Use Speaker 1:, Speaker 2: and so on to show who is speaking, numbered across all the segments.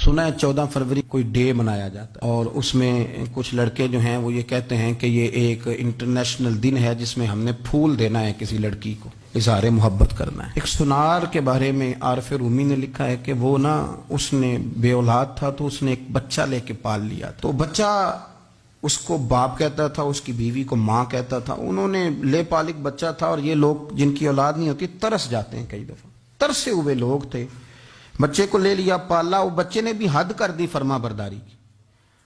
Speaker 1: सुना है 14 फरवरी कोई डे मनाया जाता है और उसमें कुछ लड़के जो हैं वो ये कहते हैं कि ये एक इंटरनेशनल दिन है जिसमें हमने फूल देना है किसी लड़की को, इज़हार मोहब्बत करना है। एक सुनार के बारे में आरफ रूमी ने लिखा है कि वो ना उसने बे औलाद था तो उसने एक बच्चा लेके पाल लिया, तो बच्चा उसको बाप कहता था, उसकी बीवी को माँ कहता था। उन्होंने ले पालिक बच्चा था और ये लोग जिनकी औलाद नहीं होती तरस जाते हैं, कई दफा तरसे हुए लोग थे। बच्चे को ले लिया, पाला, वो बच्चे ने भी हद कर दी फर्मा बरदारी की।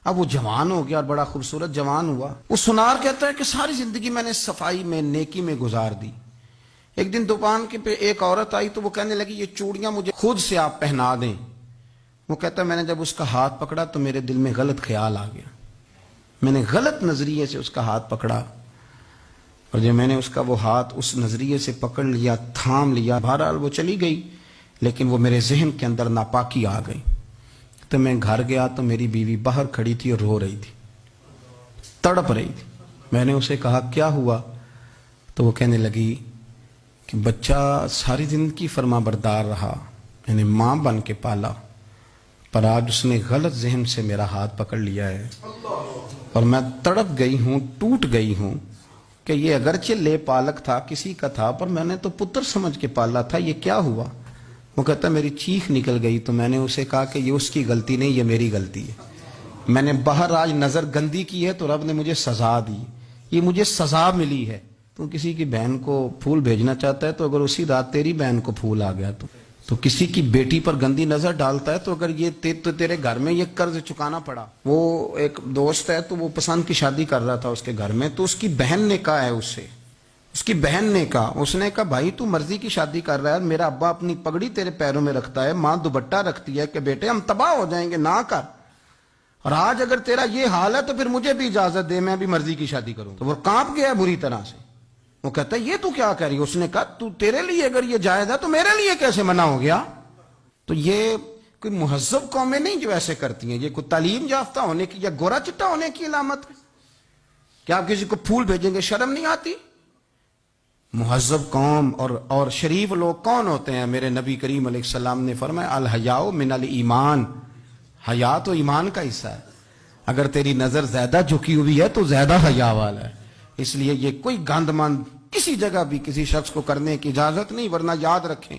Speaker 1: अब वो जवान हो गया और बड़ा खूबसूरत जवान हुआ। वो सुनार कहता है कि सारी जिंदगी मैंने सफाई में नेकी में गुजार दी। एक दिन दुकान के पे एक औरत आई तो वो कहने लगी ये चूड़ियां मुझे खुद से आप पहना दें। वो कहता है मैंने जब उसका हाथ पकड़ा तो मेरे दिल में गलत ख्याल आ गया, मैंने गलत नजरिए से उसका हाथ पकड़ा और जब मैंने उसका वो हाथ उस नजरिए से पकड़ लिया, थाम लिया, बहरहाल वो चली गई, लेकिन वो मेरे जहन के अंदर नापाकी आ गई। तो मैं घर गया तो मेरी बीवी बाहर खड़ी थी और रो रही थी, तड़प रही थी। मैंने उसे कहा क्या हुआ, तो वो कहने लगी कि बच्चा सारी जिंदगी फर्मा बरदार रहा, मैंने माँ बन के पाला, पर आज उसने गलत जहन से मेरा हाथ पकड़ लिया है और मैं तड़प गई हूँ, टूट गई हूँ कि ये अगरचे ले पालक था, किसी का था, पर मैंने तो पुत्र समझ के पाला था, ये क्या हुआ। वो कहता मेरी चीख निकल गई तो मैंने उसे कहा कि ये उसकी गलती नहीं, ये मेरी गलती है। मैंने बाहर आज नजर गंदी की है तो रब ने मुझे सजा दी, ये मुझे सजा मिली है। तो किसी की बहन को फूल भेजना चाहता है तो अगर उसी रात तेरी बहन को फूल आ गया तो किसी की बेटी पर गंदी नजर डालता है तो अगर ये तेरे घर में ये कर्ज चुकाना पड़ा। वो एक दोस्त है तो वो पसंद की शादी कर रहा था उसके घर में, तो उसकी बहन ने कहा है उससे, उसकी बहन ने कहा, उसने कहा भाई तू मर्जी की शादी कर रहा है, मेरा अब्बा अपनी पगड़ी तेरे पैरों में रखता है, माँ दुपट्टा रखती है कि बेटे हम तबाह हो जाएंगे ना कर, और आज अगर तेरा ये हाल है तो फिर मुझे भी इजाजत दे, मैं भी मर्जी की शादी करूं। तो वो कांप गया बुरी तरह से। वो कहता है ये तू क्या कह रही है। उसने कहा तू तेरे लिए अगर ये जायज है तो मेरे लिए कैसे मना हो गया। तो ये कोई मुहज्जब कौमें नहीं जो ऐसे करती हैं, ये कोई तालीम याफ्ता होने की या गोरा चिट्टा होने की अलामत है। क्या आप किसी को फूल भेजेंगे, शर्म नहीं आती। मुहज्जब कौम और शरीफ लोग कौन होते हैं। मेरे नबी करीम अलैहिस्सलाम ने फरमाया अल हयाउ मिनल ईमान, हया तो ईमान का हिस्सा है। अगर तेरी नजर ज्यादा झुकी हुई है तो ज्यादा हया वाला है। इसलिए ये कोई गंदमंद किसी जगह भी किसी शख्स को करने की इजाजत नहीं, वरना याद रखें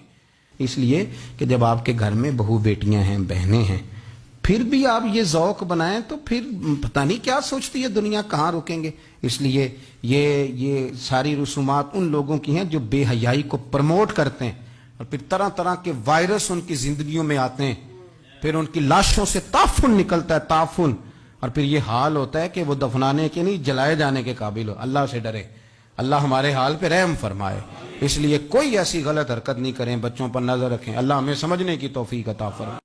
Speaker 1: इसलिए कि जब आपके घर में बहू बेटियां हैं, बहनें हैं, फिर भी आप ये ज़ौक बनाएं तो फिर पता नहीं क्या सोचती है दुनिया, कहाँ रुकेंगे। इसलिए ये सारी रसूमात उन लोगों की हैं जो बेहयाई को प्रमोट करते हैं और फिर तरह तरह के वायरस उनकी जिंदगियों में आते हैं, फिर उनकी लाशों से ताफुन निकलता है, ताफुन, और फिर ये हाल होता है कि वो दफनाने के नहीं जलाए जाने के काबिल हो। अल्लाह से डरे, अल्लाह हमारे हाल पे रहम फरमाए। इसलिए कोई ऐसी गलत हरकत नहीं करें, बच्चों पर नजर रखें। अल्लाह हमें समझने की तौफीक अता फरमाए।